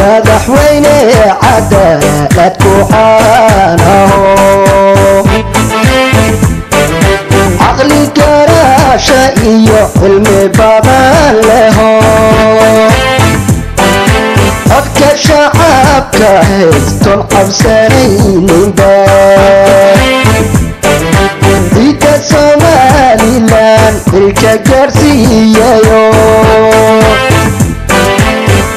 madaxweyne cadaalad ku caanaho caqli garaasha iyo cilmi badan leho codka shacabka hayston cabsanayninba ciidda Somaliland ilka gaarsiiyayo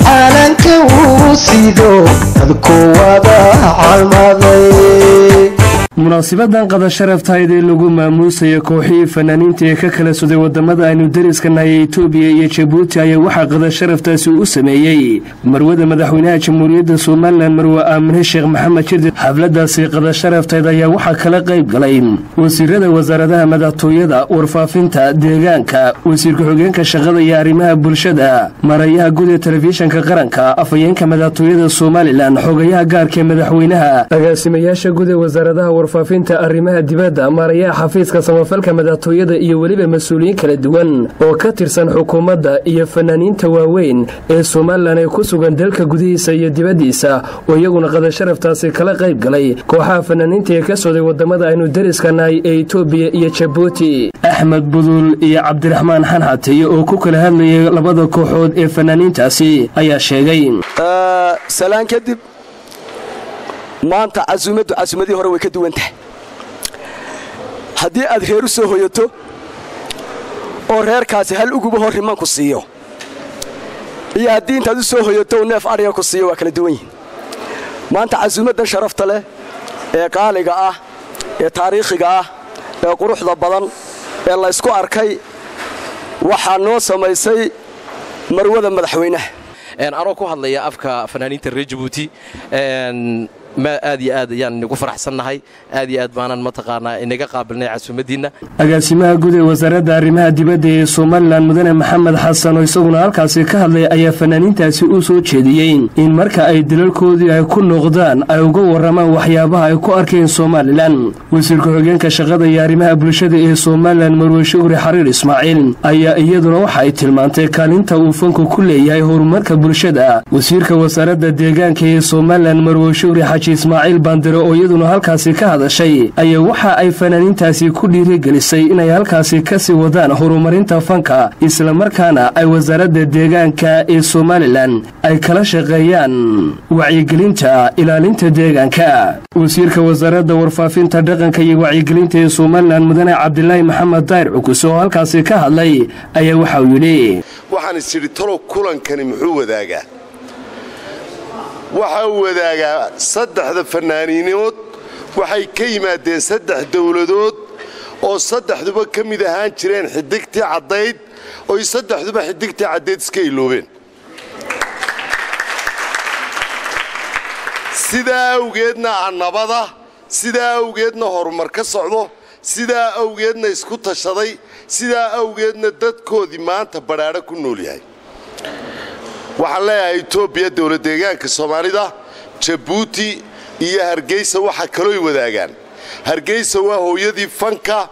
calanka wuu sido dadku wada calmaday munaasabadan qada sharaftayd ee lagu maamuusayo kooxii fanaaniinta ee ka kala suday wadamada aynu dariska nahay Itoobiya iyo Djibouti ayaa waxa qada sharaftaasi u sameeyay marwada madaxweynaha Jamhuuriyadda Soomaaliland Marwo Aamine Sheekh Maxamed Jirde xafladaasi qada sharaftayd ayaa waxa kala qayb galay wasiirada wasaaradaha madaxtooyada warfaafinta deegaanka wasiirka xogeenka shaqada iyo arrimaha bulshada marayaha guud ee telefishinka qaranka afayeenka madaxtooyada Soomaaliland xogayaha gaarka madaxweynaha agaasimayaasha guud ee wasaaradaha warfaafinta arrimaha dibadda marayaha xafiiska samafalka madaxtooyada iyo waliba mas'uuliyiin kala duwan oo ka tirsan xukuumadda iyo fanaaniinta waaweyn ee Soomaaliland ay ku sugan dalka gudihiisa iyo dibaddiisa oo iyaguna qada sharaftaasi kala qayb galay kooxaha fanaaniinta ee ka socday wadamada aynu dariska nahay ee Itoobiya iyo Djibouti Axmed Budul iyo Cabdiraxmaan Xanxate oo ku kala hadlayay labada kooxood ee fanaaniintaasi ayaa sheegay salaan kadib maanta casuumadii hore way ka duwan tahay haddii aad reer u soo hoyato oo reerkaasi hal uguba hor riman ku siiyo iyo haddii intaad u soo hoyato neef ariga ku siiyo waa kala duwan yihiin maanta casuumadan sharafta leh ee qaaliga ah ee taariikhiga ah ee quruxda badan ee la isku arkay waxaa noo samaysay marwada madaxweynaha anoo ku hadlaya afka fanaaniinta reer Djibouti ما آدي يعني نقول فرح سنهاي آدي بانان متقانا إنك قابلنا عسومدينا. أقاسمها جود وزارة الرماة دبادة سومالان مدن محمد حسن ويسوقنا الكاسي كهذا أي فنانين تأسيء شديين إن مركا أي دلال كودي أي كل نقدان أي جو الرماة وحيابها أي كأركين سومالان وسير كهجان كشغادة يا رماة بلشدة سومالان مروي شغل حرير إسماعيل أي أيضا وحي تلمانتي كان انت وفنكو كل أي هو مركا بلشدة وسير كوزارة الدجان كي سومالان مروي شغل حاج إسماعيل باندرو oo iyaduna halkaasi ka hadashay ayaa waxa ay fanaaniintaasi ku dhiirigelisay inay halkaasi ka sii wadaan horumarinta fanka isla markaana ay wasaaradda deegaanka ee Soomaaliland ay kala shaqeeyaan wacyigelinta ilaalinta deegaanka wasiirka wasaaradda warfaafinta dhaqanka iyo wacyigelinta ee Soomaaliland mudane Cabdilaahi Maxamed Daayir Cukuso oo halkaasi ka hadlay ayaa waxa uu yiri waxaan isiri talo kulankani muxuu wadaagaa waxa uu wadaagaa saddexda fanaaniinood waxay ka yimaadeen saddex dawladood oo saddexduba ka mid ahaan jireen xidigtii cadayd oo saddexduba xidigtii cadayd iska iloobeen sidaa awgeedna nabada sidaa awgeedna horumar ka socdo sidaa awgeedna isku tashaday sidaa awgeedna dadkoodii maanta baraaro ku nool yahay waxaan leeyahay Itoobiya dawlad deegaanka Soomaalida Djibouti iyo Hargeysa waxa kale oo wadaagaan Hargeysa waa hooyadii fanka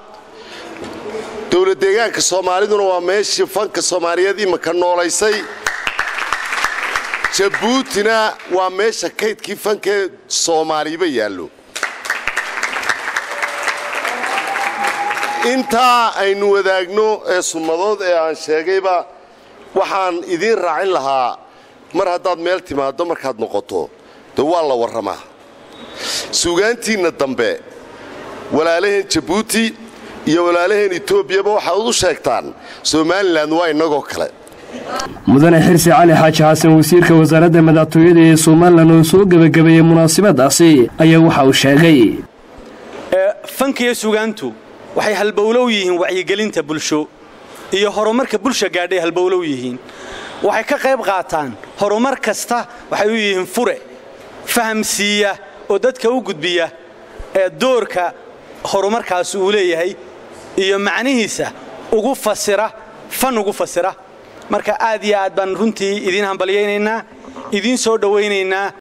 dawlad deegaanka Soomaaliduna waa meeshii fanka Soomaaliyeed imaka noolaysay Djiboutina waa meesha kaydkii fanka Soomaaliba yaalo inta aynu wadaagno ee sumadood ee aan sheegayba waxaan idin raacin lahaa mar haddaad meel timaado markaad noqoto waa la waramaa suugaantiina dambe walaalaheen Djibouti iyo walaalaheen Itoobiya waxaad u sheegtaan Soomaaliland waa inagoo kale mudane xirsi cali xaaji xasan wasiirka wasaaradda madaxtooyada ee Soomaaliland oo soo gabagabeeyay munaasabadaasi ayaa waxa uu sheegay fankiyo suugaantu waxay halbowlow yihiin wacyigelinta bulsho iyo horumarka bulsho gaadhay halbowlow yihiin waxay ka qayb qaataan horumar kasta waxay u yihiin fure fahamsiya oo dadka u gudbiya ee doorka horumarkaas uu leeyahay iyo macnihiisa ugu fasira fan ugu fasira marka aad iyo aad baan runtii idin hambalyeynayna idin soo dhaweynaynaa